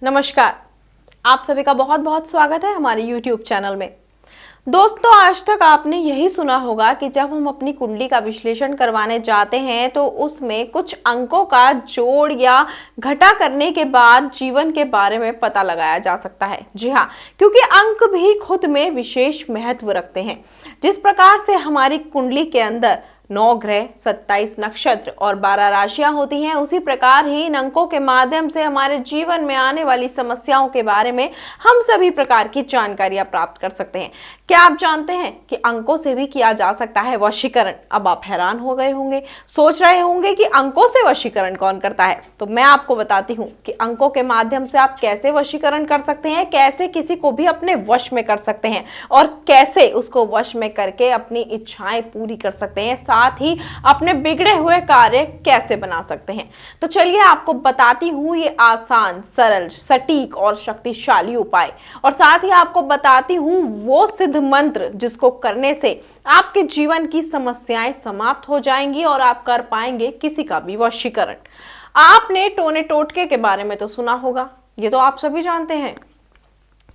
नमस्कार। आप सभी का बहुत बहुत स्वागत है हमारे YouTube चैनल में। दोस्तों, आज तक आपने यही सुना होगा कि जब हम अपनी कुंडली का विश्लेषण करवाने जाते हैं तो उसमें कुछ अंकों का जोड़ या घटा करने के बाद जीवन के बारे में पता लगाया जा सकता है। जी हाँ, क्योंकि अंक भी खुद में विशेष महत्व रखते हैं। जिस प्रकार से हमारी कुंडली के अंदर 9 ग्रह, 27 नक्षत्र और 12 राशियां होती हैं, उसी प्रकार ही इन अंकों के माध्यम से हमारे जीवन में आने वाली समस्याओं के बारे में हम सभी प्रकार की जानकारियां प्राप्त कर सकते हैं। क्या आप जानते हैं कि अंकों से भी किया जा सकता है वशीकरण? अब आप हैरान हो गए होंगे, सोच रहे होंगे कि अंकों से वशीकरण कौन करता है। तो मैं आपको बताती हूँ कि अंकों के माध्यम से आप कैसे वशीकरण कर सकते हैं, कैसे किसी को भी अपने वश में कर सकते हैं और कैसे उसको वश में करके अपनी इच्छाएं पूरी कर सकते हैं, साथ ही अपने बिगड़े हुए कार्य कैसे बना सकते हैं। तो चलिए आपको बताती हूँ ये आसान, सरल, सटीक और शक्तिशाली उपाय, और साथ ही आपको बताती हूँ वो सिद्ध मंत्र जिसको करने से आपके जीवन की समस्याएं समाप्त हो जाएंगी और आप कर पाएंगे किसी का भी वशीकरण। आपने टोने टोटके के बारे में तो सुना होगा, ये तो आप सभी जानते हैं।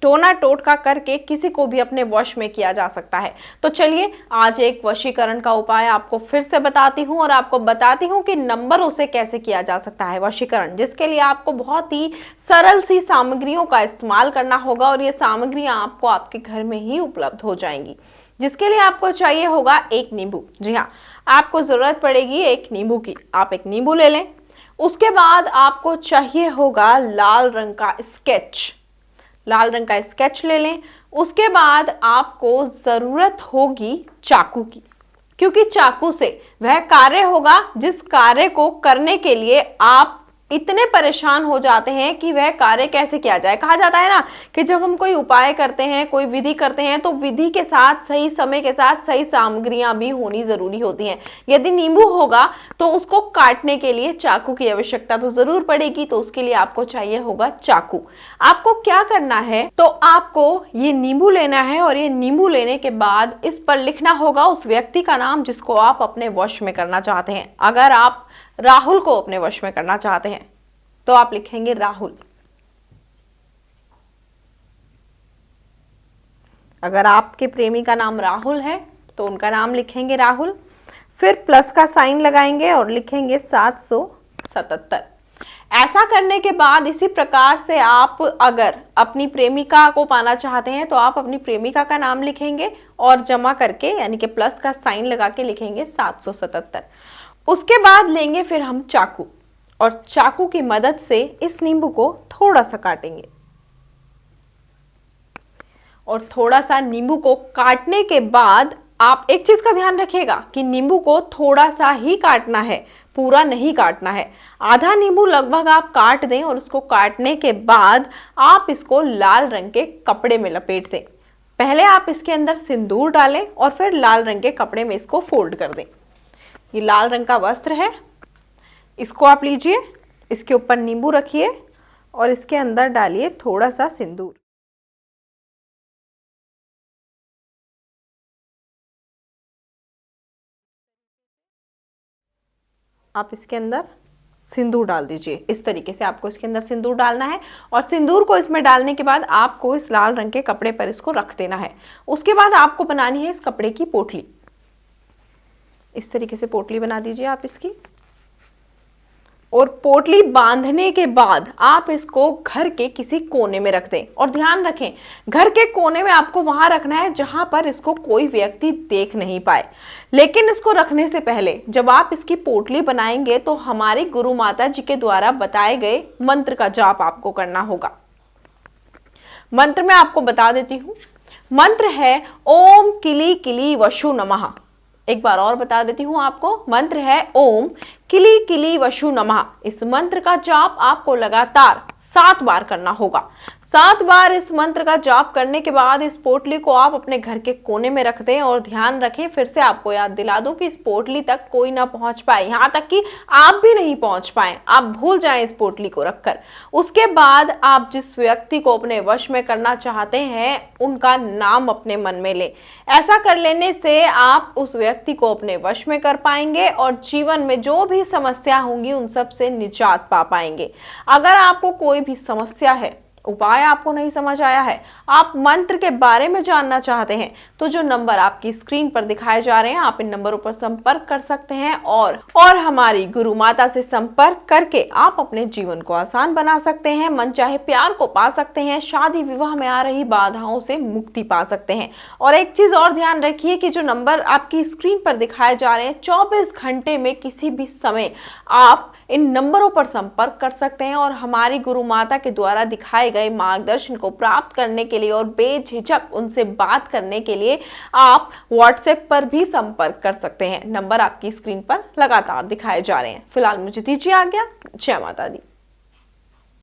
टोना टोटका करके किसी को भी अपने वश में किया जा सकता है। तो चलिए आज एक वशीकरण का उपाय आपको फिर से बताती हूँ और आपको बताती हूँ कि नंबरों से कैसे किया जा सकता है वशीकरण, जिसके लिए आपको बहुत ही सरल सी सामग्रियों का इस्तेमाल करना होगा और ये सामग्रियां आपको आपके घर में ही उपलब्ध हो जाएंगी। जिसके लिए आपको चाहिए होगा एक नींबू। जी हाँ, आपको जरूरत पड़ेगी एक नींबू की। आप एक नींबू ले लें। उसके बाद आपको चाहिए होगा लाल रंग का स्केच। लाल रंग का स्केच ले लें। उसके बाद आपको जरूरत होगी चाकू की, क्योंकि चाकू से वह कार्य होगा जिस कार्य को करने के लिए आप इतने परेशान हो जाते हैं कि वह कार्य कैसे किया जाए। कहा जाता है ना कि जब हम कोई उपाय करते हैं, कोई विधि करते हैं, तो विधि के साथ सही समय के साथ सही सामग्रियां भी होनी जरूरी होती हैं। यदि नींबू होगा तो उसको काटने के लिए चाकू की आवश्यकता तो जरूर पड़ेगी, तो उसके लिए आपको चाहिए होगा चाकू। आपको क्या करना है, तो आपको ये नींबू लेना है और ये नींबू लेने के बाद इस पर लिखना होगा उस व्यक्ति का नाम जिसको आप अपने वश में करना चाहते हैं। अगर आप राहुल को अपने वश में करना चाहते हैं तो आप लिखेंगे राहुल। अगर आपके प्रेमी का नाम राहुल है तो उनका नाम लिखेंगे राहुल। फिर प्लस का साइन लगाएंगे और लिखेंगे 777। ऐसा करने के बाद इसी प्रकार से आप अगर अपनी प्रेमिका को पाना चाहते हैं तो आप अपनी प्रेमिका का नाम लिखेंगे और जमा करके यानी कि प्लस का साइन लगा के लिखेंगे 777। उसके बाद लेंगे फिर हम चाकू और चाकू की मदद से इस नींबू को थोड़ा सा काटेंगे और थोड़ा सा नींबू को काटने के बाद आप एक चीज का ध्यान रखिएगा कि नींबू को थोड़ा सा ही काटना है, पूरा नहीं काटना है। आधा नींबू लगभग आप काट दें और उसको काटने के बाद आप इसको लाल रंग के कपड़े में लपेट दें। पहले आप इसके अंदर सिंदूर डालें और फिर लाल रंग के कपड़े में इसको फोल्ड कर दें। ये लाल रंग का वस्त्र है, इसको आप लीजिए, इसके ऊपर नींबू रखिए और इसके अंदर डालिए थोड़ा सा सिंदूर। आप इसके अंदर सिंदूर डाल दीजिए। इस तरीके से आपको इसके अंदर सिंदूर डालना है और सिंदूर को इसमें डालने के बाद आपको इस लाल रंग के कपड़े पर इसको रख देना है। उसके बाद आपको बनानी है इस कपड़े की पोटली। इस तरीके से पोटली बना दीजिए आप इसकी, और पोटली बांधने के बाद आप इसको घर के किसी कोने में रख दें। और ध्यान रखें, घर के कोने में आपको वहां रखना है जहां पर इसको कोई व्यक्ति देख नहीं पाए। लेकिन इसको रखने से पहले जब आप इसकी पोटली बनाएंगे तो हमारी गुरु माता जी के द्वारा बताए गए मंत्र का जाप आपको करना होगा। मंत्र मैं आपको बता देती हूं। मंत्र है ओम किली किली वशु नमः। एक बार और बता देती हूं आपको। मंत्र है ओम किली किली वशु नमः। इस मंत्र का जाप आपको लगातार 7 बार करना होगा। 7 बार इस मंत्र का जाप करने के बाद इस पोटली को आप अपने घर के कोने में रख दें और ध्यान रखें, फिर से आपको याद दिला दूं कि इस पोटली तक कोई ना पहुंच पाए, यहां तक कि आप भी नहीं पहुंच पाए, आप भूल जाएं इस पोटली को रखकर। उसके बाद आप जिस व्यक्ति को अपने वश में करना चाहते हैं उनका नाम अपने मन में लें। ऐसा कर लेने से आप उस व्यक्ति को अपने वश में कर पाएंगे और जीवन में जो भी समस्या होंगी उन सब से निजात पा पाएंगे। अगर आपको कोई भी समस्या है, उपाय आपको नहीं समझ आया है, आप मंत्र के बारे में जानना चाहते हैं, तो जो नंबर आपकी स्क्रीन पर दिखाए जा रहे हैं आप इन नंबरों पर संपर्क कर सकते हैं और हमारी गुरु माता से संपर्क करके आप अपने जीवन को आसान बना सकते हैं, मनचाहे प्यार को पा सकते हैं, शादी विवाह में आ रही बाधाओं से मुक्ति पा सकते हैं। और एक चीज और ध्यान रखिए कि जो नंबर आपकी स्क्रीन पर दिखाए जा रहे हैं 24 घंटे में किसी भी समय आप इन नंबरों पर संपर्क कर सकते हैं और हमारी गुरु माता के द्वारा दिखाए गए मार्गदर्शन को प्राप्त करने के लिए और बेझिझक उनसे बात करने के लिए आप व्हाट्सएप पर भी संपर्क कर सकते हैं। नंबर आपकी स्क्रीन पर लगातार दिखाए जा रहे हैं। फिलहाल मुझे दीजिए आज्ञा। जय माता दी।